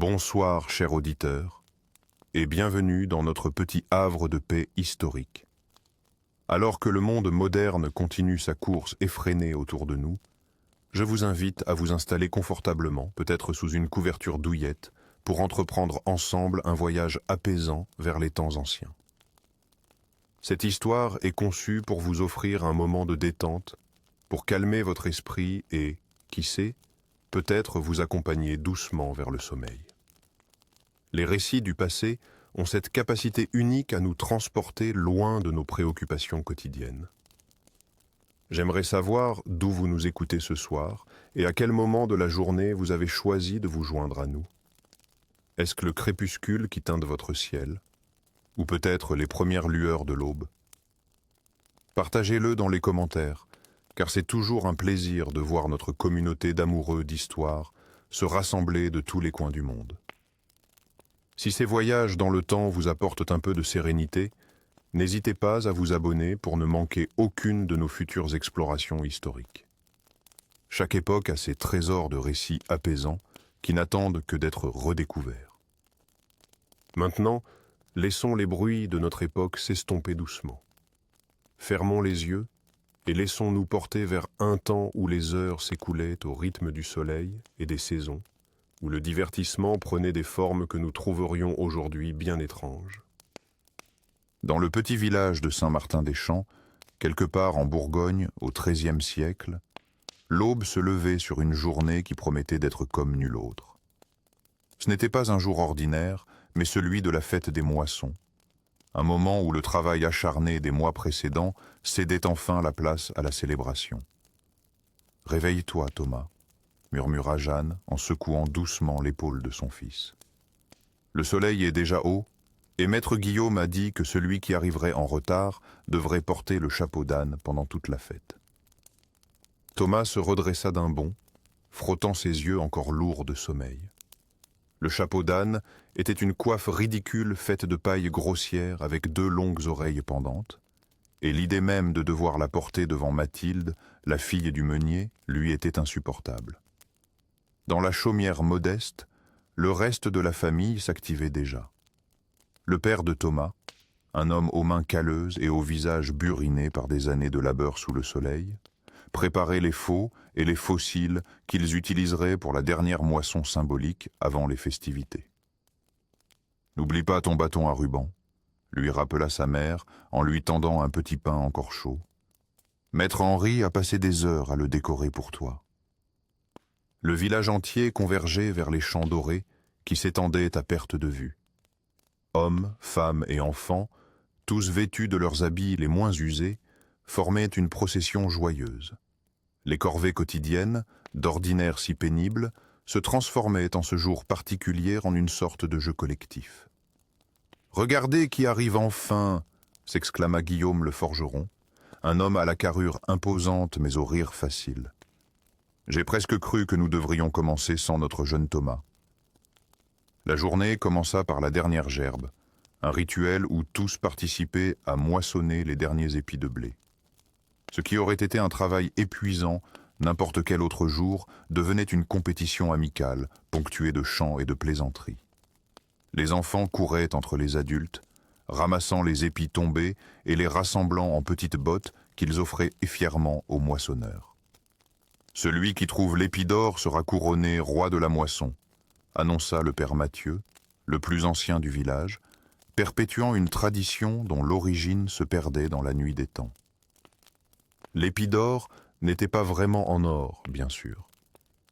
Bonsoir, cher auditeur, et bienvenue dans notre petit havre de paix historique. Alors que le monde moderne continue sa course effrénée autour de nous, je vous invite à vous installer confortablement, peut-être sous une couverture douillette, pour entreprendre ensemble un voyage apaisant vers les temps anciens. Cette histoire est conçue pour vous offrir un moment de détente, pour calmer votre esprit et, qui sait, peut-être vous accompagner doucement vers le sommeil. Les récits du passé ont cette capacité unique à nous transporter loin de nos préoccupations quotidiennes. J'aimerais savoir d'où vous nous écoutez ce soir et à quel moment de la journée vous avez choisi de vous joindre à nous. Est-ce que le crépuscule qui teinte votre ciel, ou peut-être les premières lueurs de l'aube? Partagez-le dans les commentaires, car c'est toujours un plaisir de voir notre communauté d'amoureux d'histoire se rassembler de tous les coins du monde. Si ces voyages dans le temps vous apportent un peu de sérénité, n'hésitez pas à vous abonner pour ne manquer aucune de nos futures explorations historiques. Chaque époque a ses trésors de récits apaisants qui n'attendent que d'être redécouverts. Maintenant, laissons les bruits de notre époque s'estomper doucement. Fermons les yeux et laissons-nous porter vers un temps où les heures s'écoulaient au rythme du soleil et des saisons, où le divertissement prenait des formes que nous trouverions aujourd'hui bien étranges. Dans le petit village de Saint-Martin-des-Champs, quelque part en Bourgogne, au XIIIe siècle, l'aube se levait sur une journée qui promettait d'être comme nulle autre. Ce n'était pas un jour ordinaire, mais celui de la fête des moissons, un moment où le travail acharné des mois précédents cédait enfin la place à la célébration. « Réveille-toi, Thomas », murmura Jeanne en secouant doucement l'épaule de son fils. Le soleil est déjà haut, et maître Guillaume a dit que celui qui arriverait en retard devrait porter le chapeau d'âne pendant toute la fête. Thomas se redressa d'un bond, frottant ses yeux encore lourds de sommeil. Le chapeau d'âne était une coiffe ridicule faite de paille grossière avec 2 longues oreilles pendantes, et l'idée même de devoir la porter devant Mathilde, la fille du meunier, lui était insupportable. Dans la chaumière modeste, le reste de la famille s'activait déjà. Le père de Thomas, un homme aux mains calleuses et au visage buriné par des années de labeur sous le soleil, préparait les faux et les fossiles qu'ils utiliseraient pour la dernière moisson symbolique avant les festivités. « N'oublie pas ton bâton à ruban », lui rappela sa mère en lui tendant un petit pain encore chaud. « Maître Henri a passé des heures à le décorer pour toi. » Le village entier convergeait vers les champs dorés qui s'étendaient à perte de vue. Hommes, femmes et enfants, tous vêtus de leurs habits les moins usés, formaient une procession joyeuse. Les corvées quotidiennes, d'ordinaire si pénibles, se transformaient en ce jour particulier en une sorte de jeu collectif. « Regardez qui arrive enfin !» s'exclama Guillaume le forgeron, un homme à la carrure imposante mais au rire facile. « J'ai presque cru que nous devrions commencer sans notre jeune Thomas. » La journée commença par la dernière gerbe, un rituel où tous participaient à moissonner les derniers épis de blé. Ce qui aurait été un travail épuisant n'importe quel autre jour devenait une compétition amicale, ponctuée de chants et de plaisanteries. Les enfants couraient entre les adultes, ramassant les épis tombés et les rassemblant en petites bottes qu'ils offraient fièrement aux moissonneurs. « Celui qui trouve l'épi d'or sera couronné roi de la moisson », annonça le père Mathieu, le plus ancien du village, perpétuant une tradition dont l'origine se perdait dans la nuit des temps. L'épi d'or n'était pas vraiment en or, bien sûr,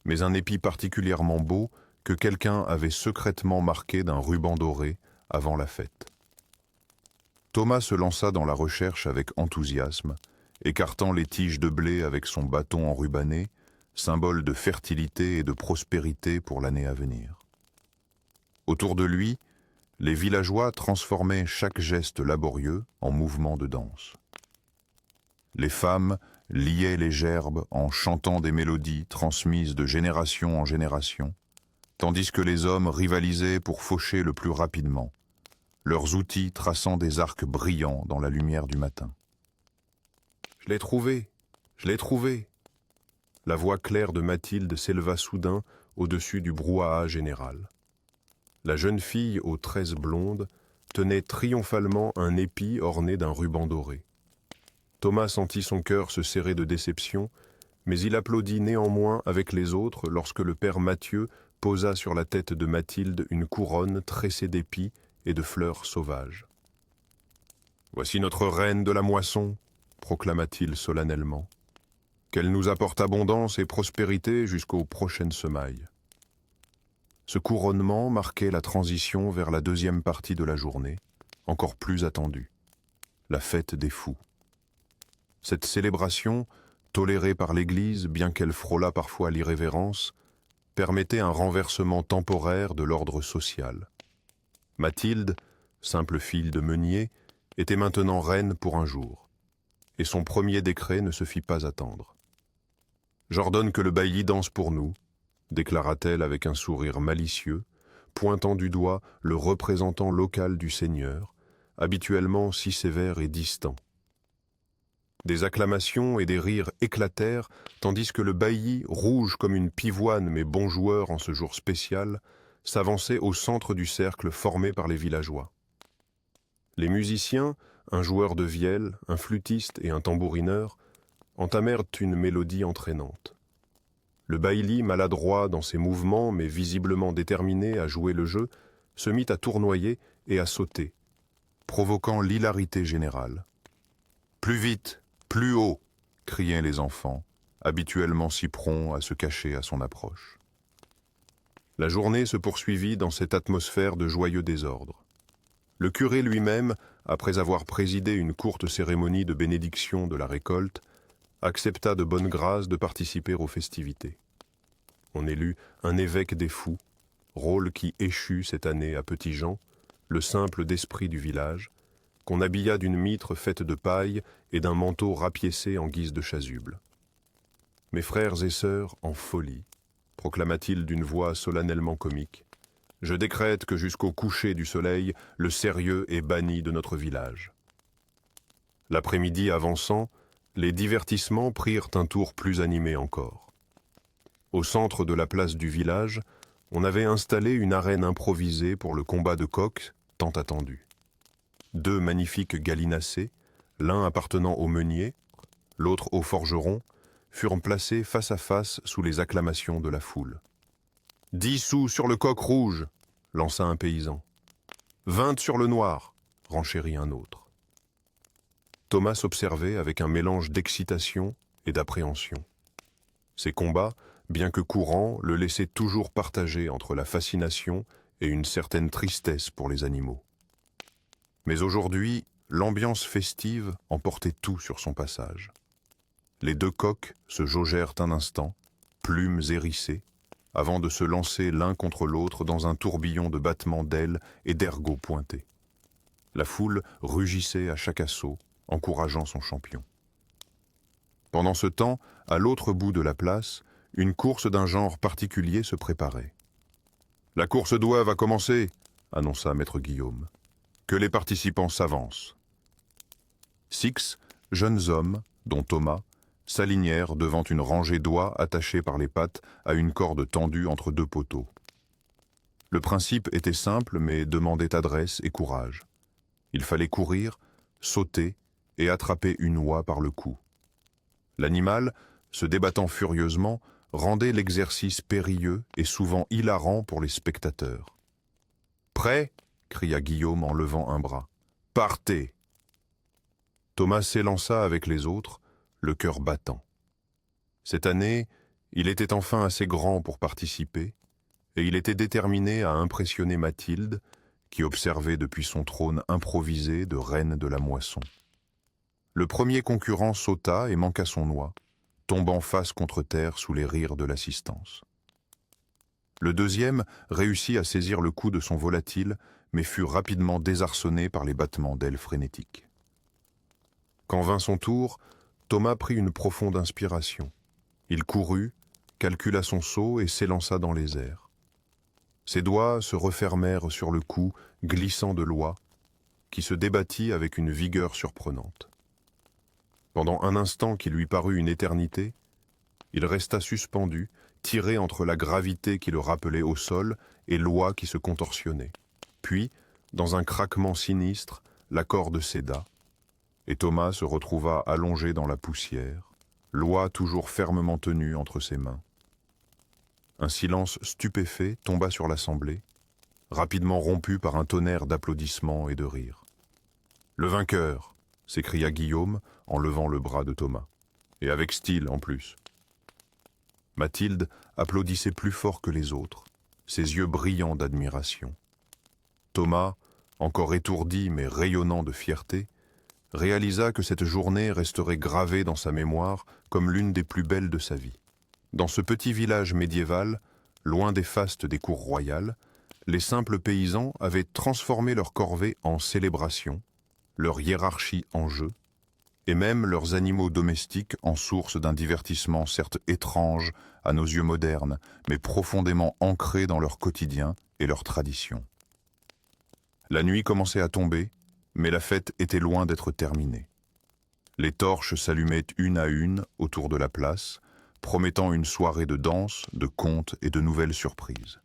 mais un épi particulièrement beau que quelqu'un avait secrètement marqué d'un ruban doré avant la fête. Thomas se lança dans la recherche avec enthousiasme, écartant les tiges de blé avec son bâton enrubanné, symbole de fertilité et de prospérité pour l'année à venir. Autour de lui, les villageois transformaient chaque geste laborieux en mouvement de danse. Les femmes liaient les gerbes en chantant des mélodies transmises de génération en génération, tandis que les hommes rivalisaient pour faucher le plus rapidement, leurs outils traçant des arcs brillants dans la lumière du matin. « Je l'ai trouvé, je l'ai trouvé !» La voix claire de Mathilde s'éleva soudain au-dessus du brouhaha général. La jeune fille aux tresses blondes tenait triomphalement un épi orné d'un ruban doré. Thomas sentit son cœur se serrer de déception, mais il applaudit néanmoins avec les autres lorsque le père Mathieu posa sur la tête de Mathilde une couronne tressée d'épis et de fleurs sauvages. « Voici notre reine de la moisson », proclama-t-il solennellement. « Qu'elle nous apporte abondance et prospérité jusqu'aux prochaines semailles. » Ce couronnement marquait la transition vers la deuxième partie de la journée, encore plus attendue, la fête des fous. Cette célébration, tolérée par l'Église, bien qu'elle frôlât parfois l'irrévérence, permettait un renversement temporaire de l'ordre social. Mathilde, simple fille de meunier, était maintenant reine pour un jour, et son premier décret ne se fit pas attendre. « J'ordonne que le bailli danse pour nous », déclara-t-elle avec un sourire malicieux, pointant du doigt le représentant local du Seigneur, habituellement si sévère et distant. Des acclamations et des rires éclatèrent, tandis que le bailli, rouge comme une pivoine mais bon joueur en ce jour spécial, s'avançait au centre du cercle formé par les villageois. Les musiciens, un joueur de vielle, un flûtiste et un tambourineur, entamèrent une mélodie entraînante. Le bailli, maladroit dans ses mouvements mais visiblement déterminé à jouer le jeu, se mit à tournoyer et à sauter, provoquant l'hilarité générale. « Plus vite, plus haut !» criaient les enfants, habituellement si prompts à se cacher à son approche. La journée se poursuivit dans cette atmosphère de joyeux désordre. Le curé lui-même, après avoir présidé une courte cérémonie de bénédiction de la récolte, accepta de bonne grâce de participer aux festivités. On élut un évêque des fous, rôle qui échut cette année à Petit-Jean, le simple d'esprit du village, qu'on habilla d'une mitre faite de paille et d'un manteau rapiécé en guise de chasuble. « Mes frères et sœurs, en folie », proclama-t-il d'une voix solennellement comique, « je décrète que jusqu'au coucher du soleil, le sérieux est banni de notre village. » L'après-midi avançant, les divertissements prirent un tour plus animé encore. Au centre de la place du village, on avait installé une arène improvisée pour le combat de coqs tant attendu. 2 magnifiques gallinacés, l'un appartenant au meunier, l'autre au forgeron, furent placés face à face sous les acclamations de la foule. « 10 sous sur le coq rouge !» lança un paysan. « 20 sur le noir !» renchérit un autre. Thomas observait avec un mélange d'excitation et d'appréhension. Ces combats, bien que courants, le laissaient toujours partagé entre la fascination et une certaine tristesse pour les animaux. Mais aujourd'hui, l'ambiance festive emportait tout sur son passage. Les 2 coqs se jaugèrent un instant, plumes hérissées, avant de se lancer l'un contre l'autre dans un tourbillon de battements d'ailes et d'ergots pointés. La foule rugissait à chaque assaut, encourageant son champion. Pendant ce temps, à l'autre bout de la place, une course d'un genre particulier se préparait. « La course d'oie va commencer !» annonça maître Guillaume. « Que les participants s'avancent. » 6 jeunes hommes, dont Thomas, s'alignèrent devant une rangée d'oies attachées par les pattes à une corde tendue entre 2 poteaux. Le principe était simple mais demandait adresse et courage. Il fallait courir, sauter et attraper une oie par le cou. L'animal, se débattant furieusement, rendait l'exercice périlleux et souvent hilarant pour les spectateurs. « Prêt ?» cria Guillaume en levant un bras. « Partez !» Thomas s'élança avec les autres, le cœur battant. Cette année, il était enfin assez grand pour participer, et il était déterminé à impressionner Mathilde, qui observait depuis son trône improvisé de reine de la moisson. Le premier concurrent sauta et manqua son oie, tombant face contre terre sous les rires de l'assistance. Le deuxième réussit à saisir le coup de son volatile, mais fut rapidement désarçonné par les battements d'ailes frénétiques. Quand vint son tour, Thomas prit une profonde inspiration. Il courut, calcula son saut et s'élança dans les airs. Ses doigts se refermèrent sur le cou glissant de l'oie, qui se débattit avec une vigueur surprenante. Pendant un instant qui lui parut une éternité, il resta suspendu, tiré entre la gravité qui le rappelait au sol et l'oie qui se contorsionnait. Puis, dans un craquement sinistre, la corde céda, et Thomas se retrouva allongé dans la poussière, l'oie toujours fermement tenue entre ses mains. Un silence stupéfait tomba sur l'assemblée, rapidement rompu par un tonnerre d'applaudissements et de rires. « Le vainqueur !» s'écria Guillaume en levant le bras de Thomas. Et avec style en plus. Mathilde applaudissait plus fort que les autres, ses yeux brillants d'admiration. Thomas, encore étourdi mais rayonnant de fierté, réalisa que cette journée resterait gravée dans sa mémoire comme l'une des plus belles de sa vie. Dans ce petit village médiéval, loin des fastes des cours royales, les simples paysans avaient transformé leur corvée en célébration, leur hiérarchie en jeu, et même leurs animaux domestiques en source d'un divertissement certes étrange à nos yeux modernes, mais profondément ancré dans leur quotidien et leurs traditions. La nuit commençait à tomber, mais la fête était loin d'être terminée. Les torches s'allumaient une à une autour de la place, promettant une soirée de danse, de contes et de nouvelles surprises.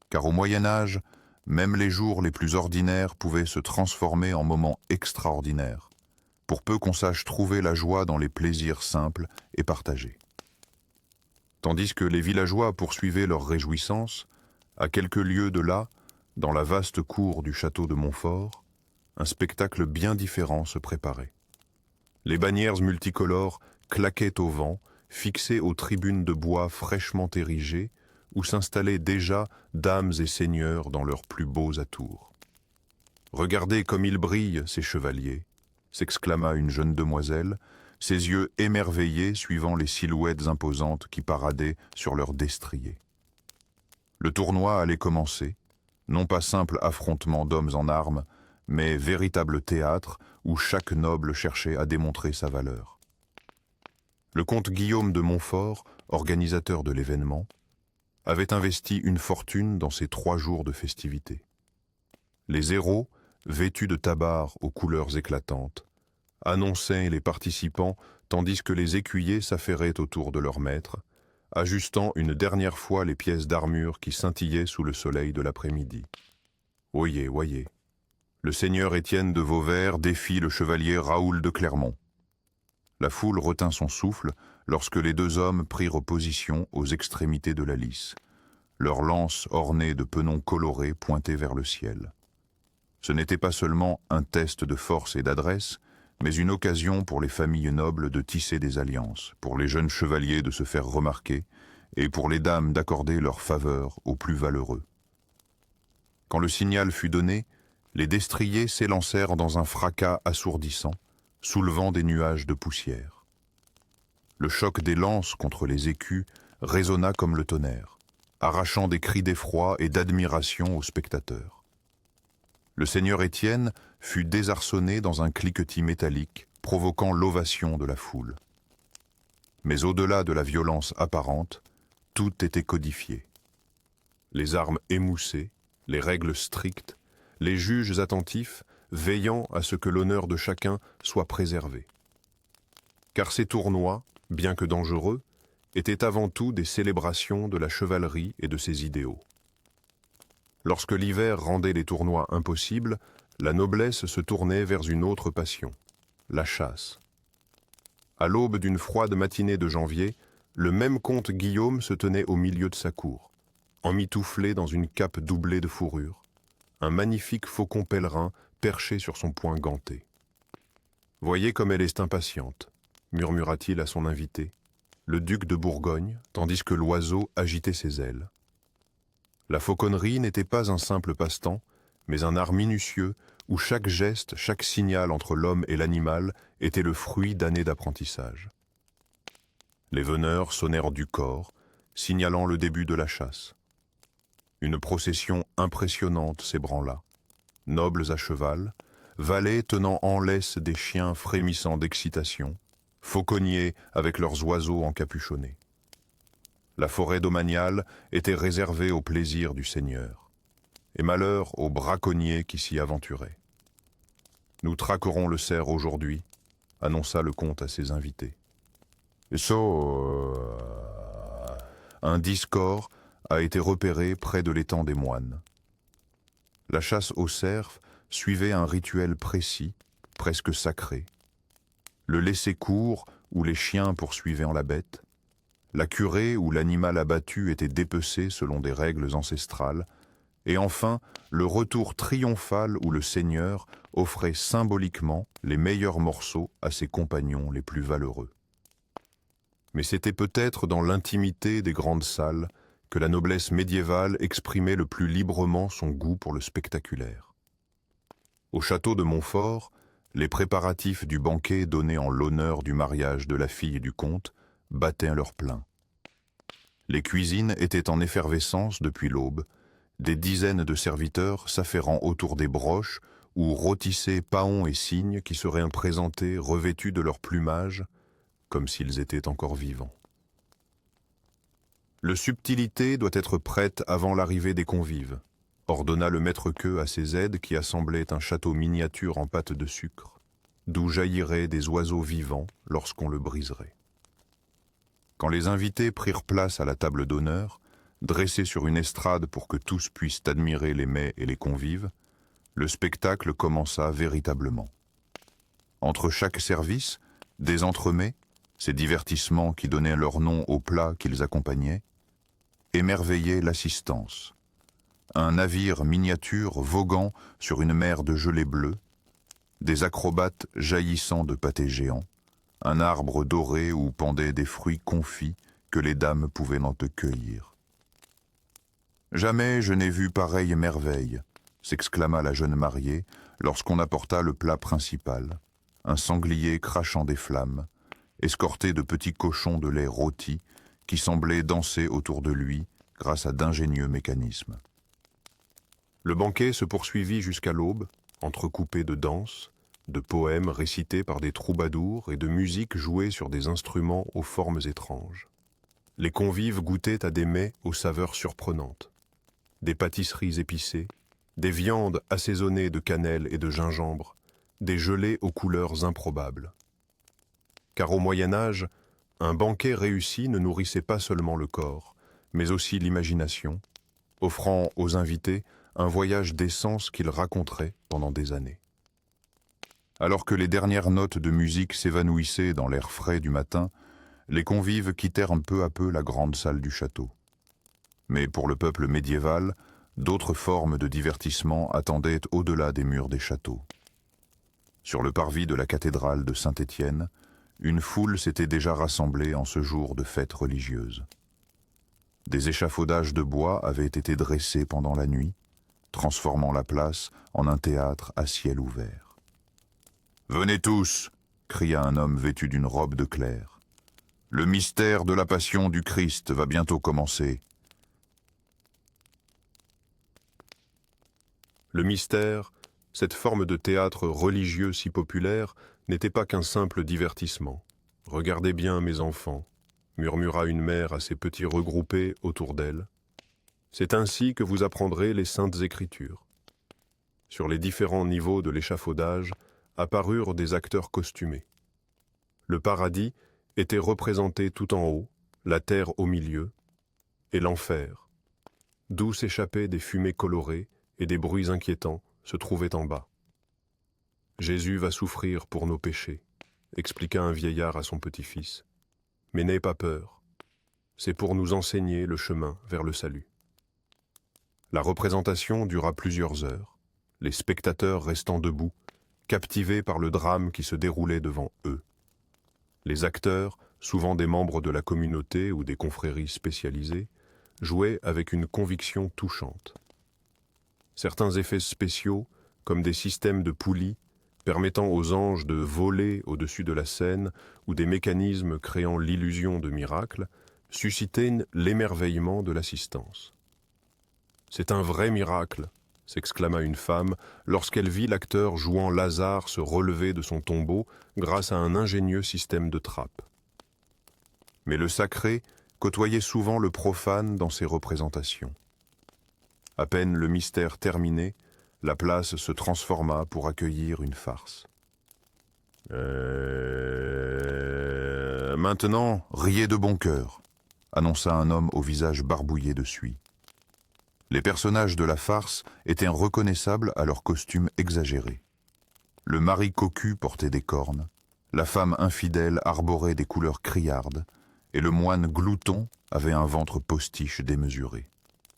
Car au Moyen-Âge, même les jours les plus ordinaires pouvaient se transformer en moments extraordinaires, pour peu qu'on sache trouver la joie dans les plaisirs simples et partagés. Tandis que les villageois poursuivaient leurs réjouissances, à quelques lieues de là, dans la vaste cour du château de Montfort, un spectacle bien différent se préparait. Les bannières multicolores claquaient au vent, fixées aux tribunes de bois fraîchement érigées, où s'installaient déjà dames et seigneurs dans leurs plus beaux atours. « Regardez comme ils brillent, ces chevaliers !» s'exclama une jeune demoiselle, ses yeux émerveillés suivant les silhouettes imposantes qui paradaient sur leurs destriers. Le tournoi allait commencer, non pas simple affrontement d'hommes en armes, mais véritable théâtre où chaque noble cherchait à démontrer sa valeur. Le comte Guillaume de Montfort, organisateur de l'événement, avait investi une fortune dans ces 3 jours de festivités. Les héros, vêtus de tabards aux couleurs éclatantes, annonçaient les participants tandis que les écuyers s'affairaient autour de leur maître, ajustant une dernière fois les pièces d'armure qui scintillaient sous le soleil de l'après-midi. Oyez, voyez, le seigneur Étienne de Vauvert défie le chevalier Raoul de Clermont. La foule retint son souffle lorsque les 2 hommes prirent position aux extrémités de la lice, leurs lances ornées de penons colorés pointées vers le ciel. Ce n'était pas seulement un test de force et d'adresse, mais une occasion pour les familles nobles de tisser des alliances, pour les jeunes chevaliers de se faire remarquer, et pour les dames d'accorder leur faveur aux plus valeureux. Quand le signal fut donné, les destriers s'élancèrent dans un fracas assourdissant, soulevant des nuages de poussière. Le choc des lances contre les écus résonna comme le tonnerre, arrachant des cris d'effroi et d'admiration aux spectateurs. Le seigneur Étienne fut désarçonné dans un cliquetis métallique, provoquant l'ovation de la foule. Mais au-delà de la violence apparente, tout était codifié. Les armes émoussées, les règles strictes, les juges attentifs, veillant à ce que l'honneur de chacun soit préservé. Car ces tournois, bien que dangereux, étaient avant tout des célébrations de la chevalerie et de ses idéaux. Lorsque l'hiver rendait les tournois impossibles, la noblesse se tournait vers une autre passion, la chasse. À l'aube d'une froide matinée de janvier, le même comte Guillaume se tenait au milieu de sa cour, emmitouflé dans une cape doublée de fourrure, un magnifique faucon pèlerin perché sur son poing ganté. « Voyez comme elle est impatiente », murmura-t-il à son invité, le duc de Bourgogne, tandis que l'oiseau agitait ses ailes. La fauconnerie n'était pas un simple passe-temps, mais un art minutieux où chaque geste, chaque signal entre l'homme et l'animal était le fruit d'années d'apprentissage. Les veneurs sonnèrent du cor, signalant le début de la chasse. Une procession impressionnante s'ébranla. Nobles à cheval, valets tenant en laisse des chiens frémissant d'excitation, fauconniers avec leurs oiseaux encapuchonnés. La forêt domaniale était réservée au plaisir du seigneur, et malheur aux braconniers qui s'y aventuraient. « Nous traquerons le cerf aujourd'hui », annonça le comte à ses invités. « So, un discord a été repéré près de l'étang des moines. La chasse au cerf suivait un rituel précis, presque sacré. Le laisser-court où les chiens poursuivaient la bête, la curée où l'animal abattu était dépecé selon des règles ancestrales, et enfin le retour triomphal où le seigneur offrait symboliquement les meilleurs morceaux à ses compagnons les plus valeureux. Mais c'était peut-être dans l'intimité des grandes salles que la noblesse médiévale exprimait le plus librement son goût pour le spectaculaire. Au château de Montfort, les préparatifs du banquet donné en l'honneur du mariage de la fille du comte battaient leur plein. Les cuisines étaient en effervescence depuis l'aube, des dizaines de serviteurs s'affairant autour des broches ou rôtissaient paons et cygnes qui seraient présentés revêtus de leur plumage, comme s'ils étaient encore vivants. Le subtilité doit être prête avant l'arrivée des convives, ordonna le maître-queux à ses aides qui assemblaient un château miniature en pâte de sucre, d'où jaillirait des oiseaux vivants lorsqu'on le briserait. Quand les invités prirent place à la table d'honneur, dressés sur une estrade pour que tous puissent admirer les mets et les convives, le spectacle commença véritablement. Entre chaque service, des entremets, ces divertissements qui donnaient leur nom aux plats qu'ils accompagnaient, émerveillaient l'assistance. Un navire miniature voguant sur une mer de gelée bleue, des acrobates jaillissant de pâtés géants, un arbre doré où pendaient des fruits confits que les dames pouvaient n'en te cueillir. « Jamais je n'ai vu pareille merveille », s'exclama la jeune mariée lorsqu'on apporta le plat principal, un sanglier crachant des flammes, escorté de petits cochons de lait rôtis qui semblaient danser autour de lui grâce à d'ingénieux mécanismes. Le banquet se poursuivit jusqu'à l'aube, entrecoupé de danses, de poèmes récités par des troubadours et de musique jouée sur des instruments aux formes étranges. Les convives goûtaient à des mets aux saveurs surprenantes, des pâtisseries épicées, des viandes assaisonnées de cannelle et de gingembre, des gelées aux couleurs improbables. Car au Moyen-Âge, un banquet réussi ne nourrissait pas seulement le corps, mais aussi l'imagination, offrant aux invités un voyage d'essence qu'ils raconteraient pendant des années. Alors que les dernières notes de musique s'évanouissaient dans l'air frais du matin, les convives quittèrent peu à peu la grande salle du château. Mais pour le peuple médiéval, d'autres formes de divertissement attendaient au-delà des murs des châteaux. Sur le parvis de la cathédrale de Saint-Étienne, une foule s'était déjà rassemblée en ce jour de fête religieuse. Des échafaudages de bois avaient été dressés pendant la nuit, transformant la place en un théâtre à ciel ouvert. « Venez tous !» cria un homme vêtu d'une robe de clerc. « Le mystère de la passion du Christ va bientôt commencer. » Le mystère, cette forme de théâtre religieux si populaire, n'était pas qu'un simple divertissement. « Regardez bien, mes enfants », murmura une mère à ses petits regroupés autour d'elle. « C'est ainsi que vous apprendrez les saintes écritures. » Sur les différents niveaux de l'échafaudage apparurent des acteurs costumés. Le paradis était représenté tout en haut, la terre au milieu, et l'enfer, d'où s'échappaient des fumées colorées et des bruits inquiétants, se trouvait en bas. « Jésus va souffrir pour nos péchés », expliqua un vieillard à son petit-fils. « Mais n'aie pas peur, c'est pour nous enseigner le chemin vers le salut. » La représentation dura plusieurs heures, les spectateurs restant debout, captivés par le drame qui se déroulait devant eux. Les acteurs, souvent des membres de la communauté ou des confréries spécialisées, jouaient avec une conviction touchante. Certains effets spéciaux, comme des systèmes de poulies, permettant aux anges de voler au-dessus de la scène ou des mécanismes créant l'illusion de miracle, suscitaient l'émerveillement de l'assistance. « C'est un vrai miracle !» s'exclama une femme lorsqu'elle vit l'acteur jouant Lazare se relever de son tombeau grâce à un ingénieux système de trappe. Mais le sacré côtoyait souvent le profane dans ses représentations. À peine le mystère terminé, la place se transforma pour accueillir une farce. Maintenant, riez de bon cœur, annonça un homme au visage barbouillé de suie. Les personnages de la farce étaient reconnaissables à leur costume exagéré. Le mari cocu portait des cornes, la femme infidèle arborait des couleurs criardes, et le moine glouton avait un ventre postiche démesuré.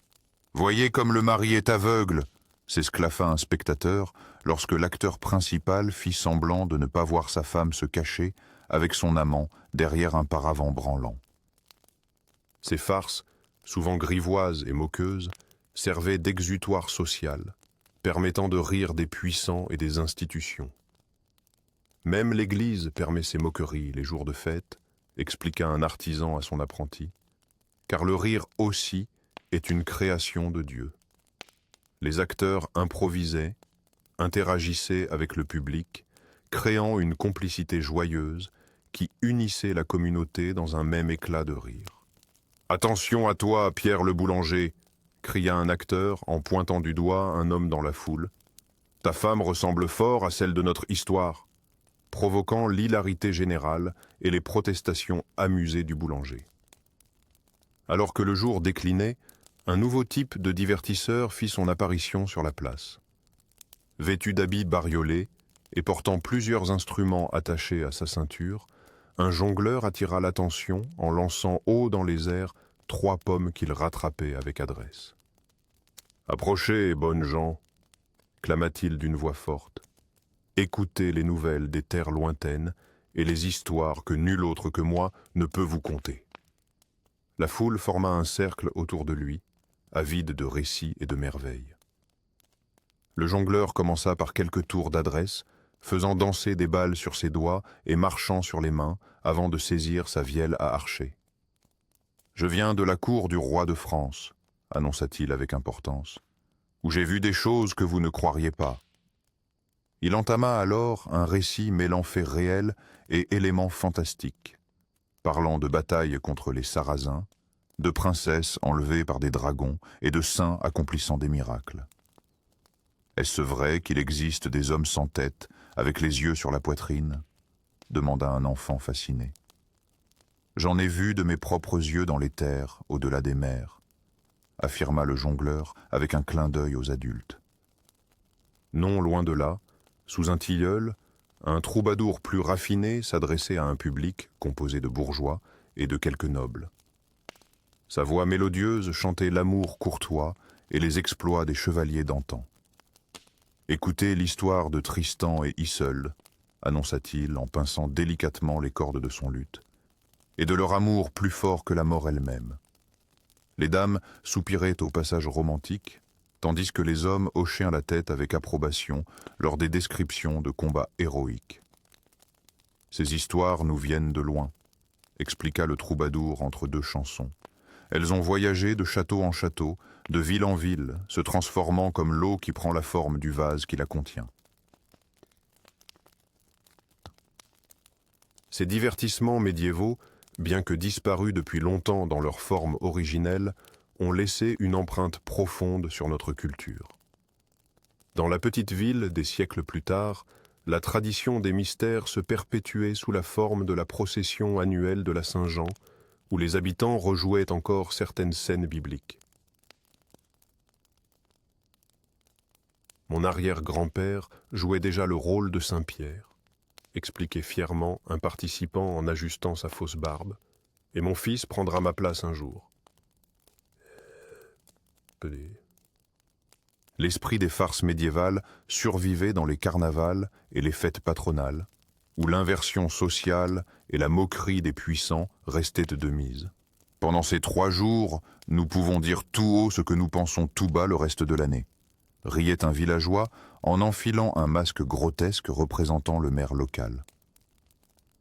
« Voyez comme le mari est aveugle !» s'esclaffa un spectateur lorsque l'acteur principal fit semblant de ne pas voir sa femme se cacher avec son amant derrière un paravent branlant. Ces farces, souvent grivoises et moqueuses, servaient d'exutoire social, permettant de rire des puissants et des institutions. Même l'Église permet ces moqueries les jours de fête, expliqua un artisan à son apprenti, car le rire aussi est une création de Dieu. Les acteurs improvisaient, interagissaient avec le public, créant une complicité joyeuse qui unissait la communauté dans un même éclat de rire. « Attention à toi, Pierre le boulanger !» cria un acteur en pointant du doigt un homme dans la foule. « Ta femme ressemble fort à celle de notre histoire !» provoquant l'hilarité générale et les protestations amusées du boulanger. Alors que le jour déclinait, un nouveau type de divertisseur fit son apparition sur la place. Vêtu d'habits bariolés et portant plusieurs instruments attachés à sa ceinture, un jongleur attira l'attention en lançant haut dans les airs 3 pommes qu'il rattrapait avec adresse. « Approchez, bonnes gens !» clama-t-il d'une voix forte. « Écoutez les nouvelles des terres lointaines et les histoires que nul autre que moi ne peut vous conter. » La foule forma un cercle autour de lui, avide de récits et de merveilles. Le jongleur commença par quelques tours d'adresse, faisant danser des balles sur ses doigts et marchant sur les mains avant de saisir sa vielle à archer. « Je viens de la cour du roi de France, » annonça-t-il avec importance, « où j'ai vu des choses que vous ne croiriez pas. » Il entama alors un récit mêlant faits réels et éléments fantastiques, parlant de batailles contre les Sarrasins, de princesses enlevées par des dragons et de saints accomplissant des miracles. Est-ce vrai qu'il existe des hommes sans tête, avec les yeux sur la poitrine ? Demanda un enfant fasciné. J'en ai vu de mes propres yeux dans les terres, au-delà des mers, affirma le jongleur avec un clin d'œil aux adultes. Non loin de là, sous un tilleul, un troubadour plus raffiné s'adressait à un public composé de bourgeois et de quelques nobles. Sa voix mélodieuse chantait l'amour courtois et les exploits des chevaliers d'antan. « Écoutez l'histoire de Tristan et Isolde, » annonça-t-il en pinçant délicatement les cordes de son luth, « et de leur amour plus fort que la mort elle-même. » Les dames soupiraient au passage romantique, tandis que les hommes hochaient la tête avec approbation lors des descriptions de combats héroïques. « Ces histoires nous viennent de loin, » expliqua le troubadour entre 2 chansons. « Elles ont voyagé de château en château, de ville en ville, se transformant comme l'eau qui prend la forme du vase qui la contient. » Ces divertissements médiévaux, bien que disparus depuis longtemps dans leur forme originelle, ont laissé une empreinte profonde sur notre culture. Dans la petite ville, des siècles plus tard, la tradition des mystères se perpétuait sous la forme de la procession annuelle de la Saint-Jean, où les habitants rejouaient encore certaines scènes bibliques. Mon arrière-grand-père jouait déjà le rôle de Saint-Pierre, expliquait fièrement un participant en ajustant sa fausse barbe, et mon fils prendra ma place un jour. L'esprit des farces médiévales survivait dans les carnavals et les fêtes patronales, où l'inversion sociale et la moquerie des puissants restaient de mise. Pendant ces 3 jours, nous pouvons dire tout haut ce que nous pensons tout bas le reste de l'année, riait un villageois en enfilant un masque grotesque représentant le maire local.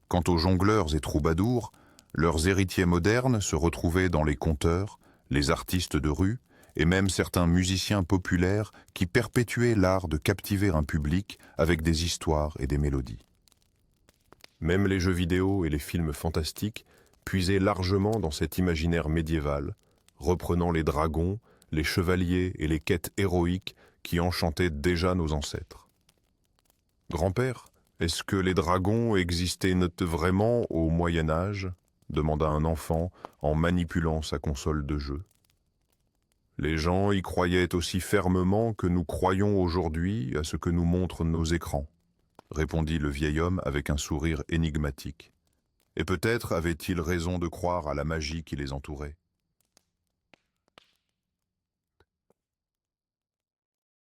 Quant aux jongleurs et troubadours, leurs héritiers modernes se retrouvaient dans les conteurs, les artistes de rue, et même certains musiciens populaires qui perpétuaient l'art de captiver un public avec des histoires et des mélodies. Même les jeux vidéo et les films fantastiques puisaient largement dans cet imaginaire médiéval, reprenant les dragons, les chevaliers et les quêtes héroïques qui enchantaient déjà nos ancêtres. Grand-père, est-ce que les dragons existaient vraiment au Moyen-Âge ? demanda un enfant en manipulant sa console de jeu. Les gens y croyaient aussi fermement que nous croyons aujourd'hui à ce que nous montrent nos écrans, répondit le vieil homme avec un sourire énigmatique. Et peut-être avaient-ils raison de croire à la magie qui les entourait.